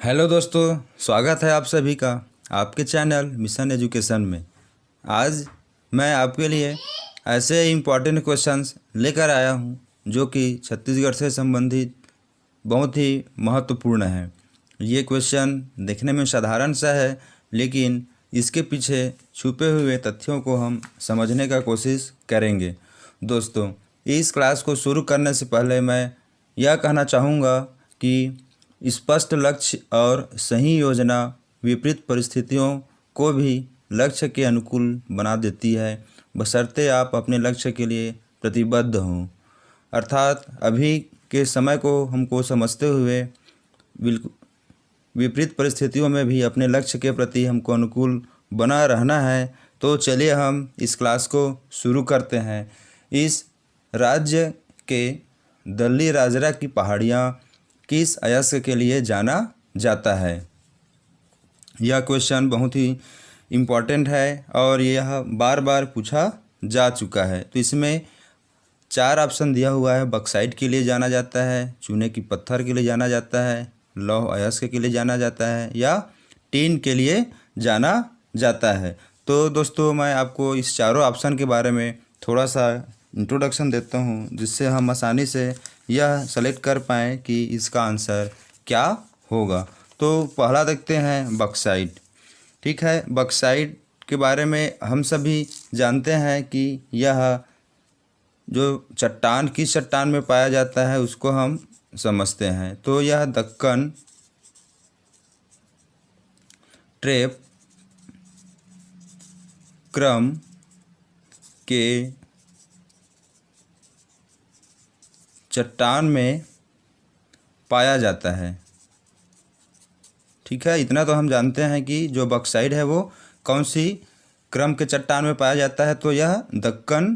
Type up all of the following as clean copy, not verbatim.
Hello दोस्तों, स्वागत है आप सभी का आपके चैनल मिशन एजुकेशन में। आज मैं आपके लिए ऐसे इम्पॉर्टेंट क्वेश्चंस लेकर आया हूं जो कि छत्तीसगढ़ से संबंधित बहुत ही महत्वपूर्ण है। ये क्वेश्चन देखने में साधारण सा है, लेकिन इसके पीछे छुपे हुए तथ्यों को हम समझने का कोशिश करेंगे। दोस्तों, इस क्लास को शुरू करने से पहले मैं यह कहना चाहूँगा कि स्पष्ट लक्ष्य और सही योजना विपरीत परिस्थितियों को भी लक्ष्य के अनुकूल बना देती है, बशर्ते आप अपने लक्ष्य के लिए प्रतिबद्ध हों। अर्थात अभी के समय को हमको समझते हुए बिल्कुल विपरीत परिस्थितियों में भी अपने लक्ष्य के प्रति हमको अनुकूल बना रहना है। तो चलिए हम इस क्लास को शुरू करते हैं। इस राज्य के दल्ली राजरा की पहाड़ियाँ किस अयस्क के लिए जाना जाता है? यह क्वेश्चन बहुत ही इम्पॉर्टेंट है और यह बार बार पूछा जा चुका है। तो इसमें 4 ऑप्शन दिया हुआ है। बक्साइट के लिए जाना जाता है, चूने की पत्थर के लिए जाना जाता है, लौह अयस्क के लिए जाना जाता है या टीन के लिए जाना जाता है। तो दोस्तों, मैं आपको इस चारों ऑप्शन के बारे में थोड़ा सा इंट्रोडक्शन देता हूँ, जिससे हम आसानी से यह सेलेक्ट कर पाएँ कि इसका आंसर क्या होगा। तो पहला देखते हैं बक्साइट। ठीक है, बक्साइट के बारे में हम सभी जानते हैं कि यह जो चट्टान किस चट्टान में पाया जाता है उसको हम समझते हैं। तो यह दक्कन ट्रैप क्रम के चट्टान में पाया जाता है। ठीक है, इतना तो हम जानते हैं कि जो बक्साइट है वो कौन सी क्रम के चट्टान में पाया जाता है। तो यह दक्कन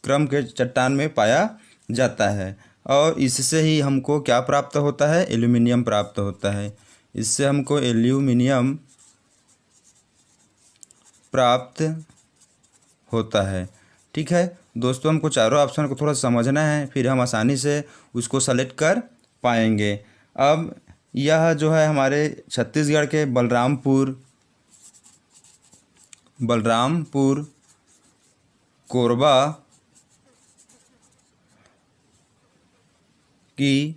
क्रम के चट्टान में पाया जाता है और इससे ही हमको क्या प्राप्त होता है? एल्यूमिनियम प्राप्त होता है। इससे हमको एल्यूमिनियम प्राप्त होता है। ठीक है दोस्तों, हमको चारों ऑप्शन को थोड़ा समझना है, फिर हम आसानी से उसको सेलेक्ट कर पाएंगे। अब यह जो है हमारे छत्तीसगढ़ के बलरामपुर कोरबा की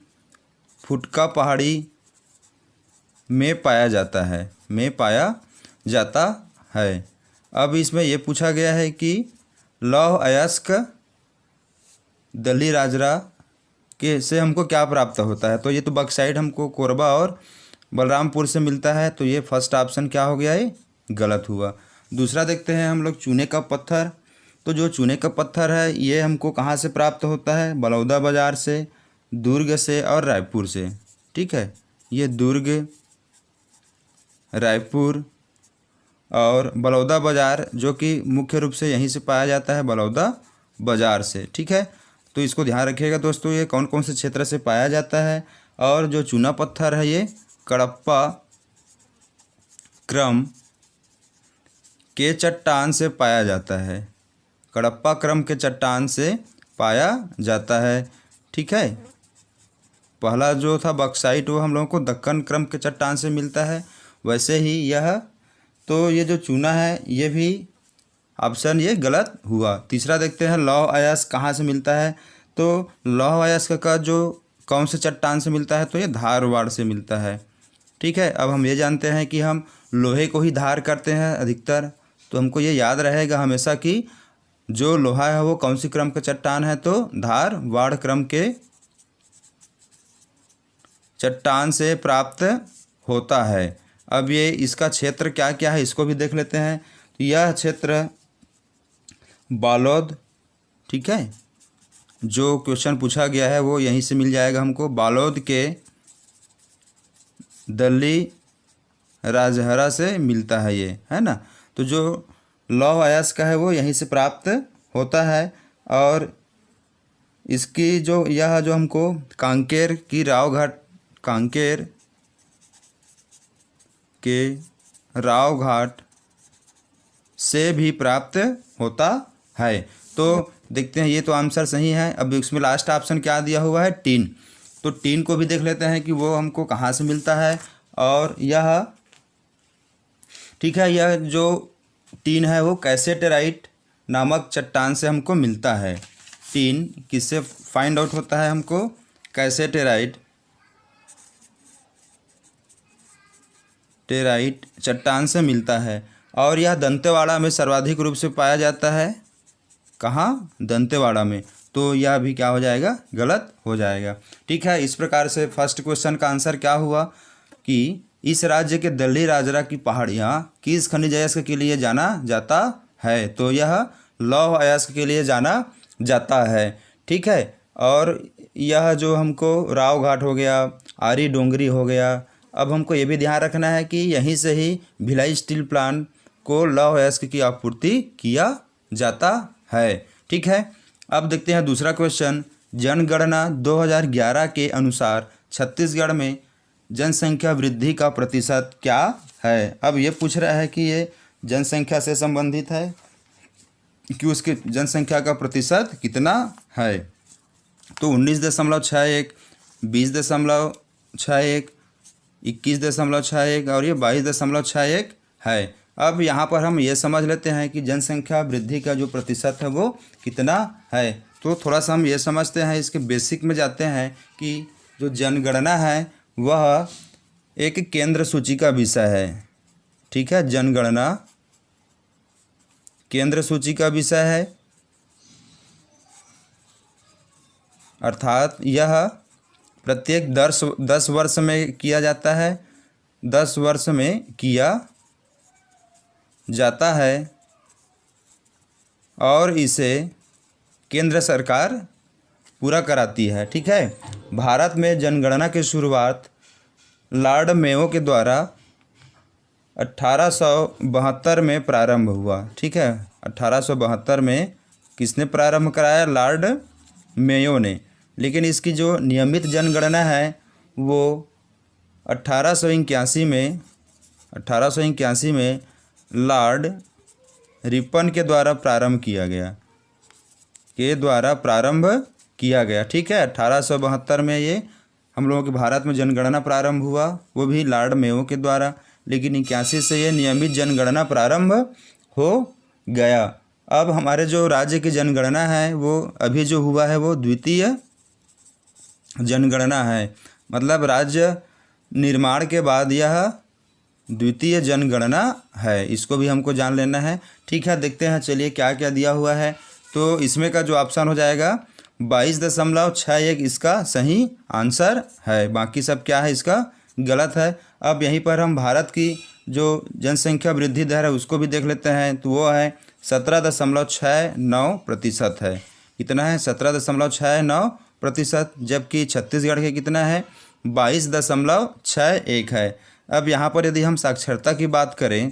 फुटका पहाड़ी में पाया जाता है। अब इसमें यह पूछा गया है कि लौह अयस्क दल्ली राजरा के से हमको क्या प्राप्त होता है। तो ये तो बक्साइट हमको कोरबा और बलरामपुर से मिलता है, तो ये फर्स्ट ऑप्शन क्या हो गया? ये गलत हुआ। दूसरा देखते हैं हम लोग चूने का पत्थर। तो जो चूने का पत्थर है ये हमको कहाँ से प्राप्त होता है? बलौदा बाज़ार से, दुर्ग से और रायपुर से। ठीक है, ये दुर्ग, रायपुर और बलौदा बाज़ार जो कि मुख्य रूप से यहीं से पाया जाता है, बलौदा बाज़ार से। ठीक है, तो इसको ध्यान रखिएगा दोस्तों, ये कौन कौन से क्षेत्र से पाया जाता है। और जो चूना पत्थर है ये कडप्पा क्रम के चट्टान से पाया जाता है। कडप्पा क्रम के चट्टान से पाया जाता है। ठीक है, पहला जो था बक्साइट वो हम लोगों को दक्कन क्रम के चट्टान से मिलता है, वैसे ही यह तो ये जो चूना है ये भी ऑप्शन ये गलत हुआ। तीसरा देखते हैं लौह अयस्क कहाँ से मिलता है। तो लौह अयस्क का जो कौन से चट्टान से मिलता है? तो ये धारवाड़ से मिलता है। ठीक है, अब हम ये जानते हैं कि हम लोहे को ही धार करते हैं अधिकतर, तो हमको ये याद रहेगा हमेशा कि जो लोहा है वो कौन सी क्रम का चट्टान है? तो धारवाड़ क्रम के चट्टान से प्राप्त होता है। अब ये इसका क्षेत्र क्या क्या है इसको भी देख लेते हैं। तो यह क्षेत्र बालोद, ठीक है, जो क्वेश्चन पूछा गया है वो यहीं से मिल जाएगा हमको। बालोद के दल्ली राजहरा से मिलता है ये, है ना। तो जो लौह अयस्क है वो यहीं से प्राप्त होता है और इसकी जो यह जो हमको कांकेर के राव घाट से भी प्राप्त होता है। तो देखते हैं, ये तो आंसर सही है। अब इसमें लास्ट ऑप्शन क्या दिया हुआ है? टीन। तो टीन को भी देख लेते हैं कि वो हमको कहाँ से मिलता है और यह ठीक है, यह जो टीन है वो कैसेटेराइट नामक चट्टान से हमको मिलता है। टीन किससे फाइंड आउट होता है हमको? कैसेटेराइट चट्टान से मिलता है। और यह दंतेवाड़ा में सर्वाधिक रूप से पाया जाता है। कहाँ? दंतेवाड़ा में। तो यह भी क्या हो जाएगा? गलत हो जाएगा। ठीक है, इस प्रकार से फर्स्ट क्वेश्चन का आंसर क्या हुआ कि इस राज्य के दल्ली राजरा की पहाड़ियाँ किस खनिज अयस्क के लिए जाना जाता है? तो यह लौह अयस्क के लिए जाना जाता है। ठीक है, और यह जो हमको राव घाट हो गया, आरी डोंगरी हो गया, अब हमको ये भी ध्यान रखना है कि यहीं से ही भिलाई स्टील प्लांट को लौह अयस्क की आपूर्ति किया जाता है। ठीक है, अब देखते हैं दूसरा क्वेश्चन। जनगणना 2011 के अनुसार छत्तीसगढ़ में जनसंख्या वृद्धि का प्रतिशत क्या है? अब ये पूछ रहा है कि ये जनसंख्या से संबंधित है कि उसकी जनसंख्या का प्रतिशत कितना है। तो 19.61, 20.61, 21.61 और ये 22.61 है। अब यहाँ पर हम ये समझ लेते हैं कि जनसंख्या वृद्धि का जो प्रतिशत है वो कितना है। तो थोड़ा सा हम ये समझते हैं, इसके बेसिक में जाते हैं कि जो जनगणना है वह एक केंद्र सूची का विषय है। ठीक है, जनगणना केंद्र सूची का विषय है, अर्थात यह प्रत्येक 10 वर्ष में किया जाता है, 10 वर्ष में किया जाता है और इसे केंद्र सरकार पूरा कराती है। ठीक है, भारत में जनगणना की शुरुआत लॉर्ड मेयो के द्वारा 1872 में प्रारंभ हुआ। ठीक है, 1872 में किसने प्रारंभ कराया? लॉर्ड मेयो ने। लेकिन इसकी जो नियमित जनगणना है वो 1881 में लॉर्ड रिपन के द्वारा प्रारंभ किया गया। ठीक है, 1872 में ये हम लोगों के भारत में जनगणना प्रारंभ हुआ, वो भी लॉर्ड मेयो के द्वारा। लेकिन 81 से ये नियमित जनगणना प्रारंभ हो गया। अब हमारे जो राज्य की जनगणना है वो अभी जो हुआ है वो द्वितीय जनगणना है, मतलब राज्य निर्माण के बाद यह द्वितीय जनगणना है। इसको भी हमको जान लेना है। ठीक है, देखते हैं चलिए क्या क्या दिया हुआ है। तो इसमें का जो ऑप्शन हो जाएगा 22.61 इसका सही आंसर है, बाकी सब क्या है इसका गलत है। अब यहीं पर हम भारत की जो जनसंख्या वृद्धि दर है उसको भी देख लेते हैं। तो वो है 17.69% है। कितना है? 17.69%, जबकि छत्तीसगढ़ के कितना है? 22.61 है। अब यहाँ पर यदि हम साक्षरता की बात करें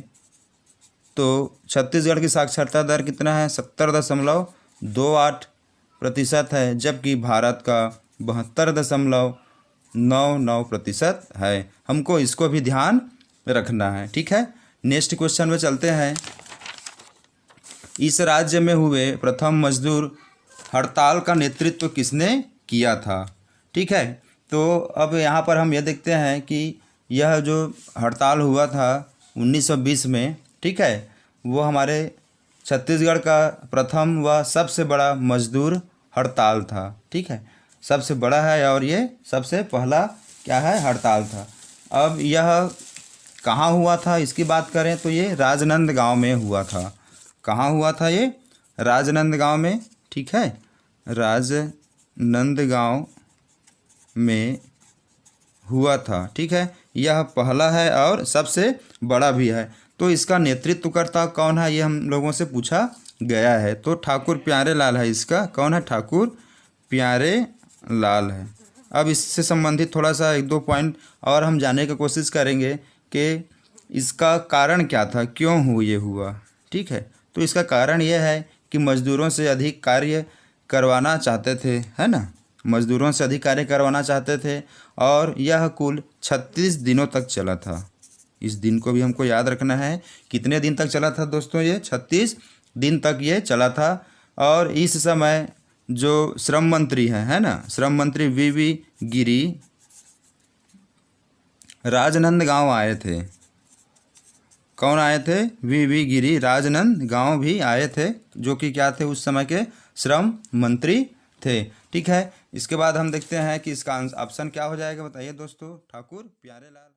तो छत्तीसगढ़ की साक्षरता दर कितना है? 70.28% है, जबकि भारत का 72.99% है। हमको इसको भी ध्यान रखना है। ठीक है, नेक्स्ट क्वेश्चन में चलते हैं। इस राज्य में हुए प्रथम मजदूर हड़ताल का नेतृत्व किसने किया था? ठीक है, तो अब यहाँ पर हम ये देखते हैं कि यह जो हड़ताल हुआ था 1920 में, ठीक है, वो हमारे छत्तीसगढ़ का प्रथम व सबसे बड़ा मजदूर हड़ताल था। ठीक है, सबसे बड़ा है और ये सबसे पहला क्या है? हड़ताल था। अब यह कहाँ हुआ था इसकी बात करें तो ये राजनांदगांव में हुआ था। कहाँ हुआ था ये? राजनांदगांव में। ठीक है, राजनांदगांव में हुआ था। ठीक है, यह पहला है और सबसे बड़ा भी है। तो इसका नेतृत्वकर्ता कौन है ये हम लोगों से पूछा गया है। तो ठाकुर प्यारे लाल है इसका। कौन है? ठाकुर प्यारे लाल है। अब इससे संबंधित थोड़ा सा 1-2 पॉइंट और हम जानने की कोशिश करेंगे कि इसका कारण क्या था, क्यों ये हुआ। ठीक है, तो इसका कारण यह है कि मज़दूरों से अधिक कार्य करवाना चाहते थे, है ना, मज़दूरों से अधिक कार्य करवाना चाहते थे और यह कुल 36 दिनों तक चला था। इस दिन को भी हमको याद रखना है। कितने दिन तक चला था दोस्तों? ये 36 दिन तक ये चला था। और इस समय जो श्रम मंत्री है ना, श्रम मंत्री वी वी गिरी राजनंदगांव आए थे। कौन आए थे? वी गिरी राजनंदगांव भी आए थे, जो कि क्या थे? उस समय के श्रम मंत्री थे। ठीक है, इसके बाद हम देखते हैं कि इसका ऑप्शन क्या हो जाएगा। बताइए दोस्तों। ठाकुर प्यारेलाल।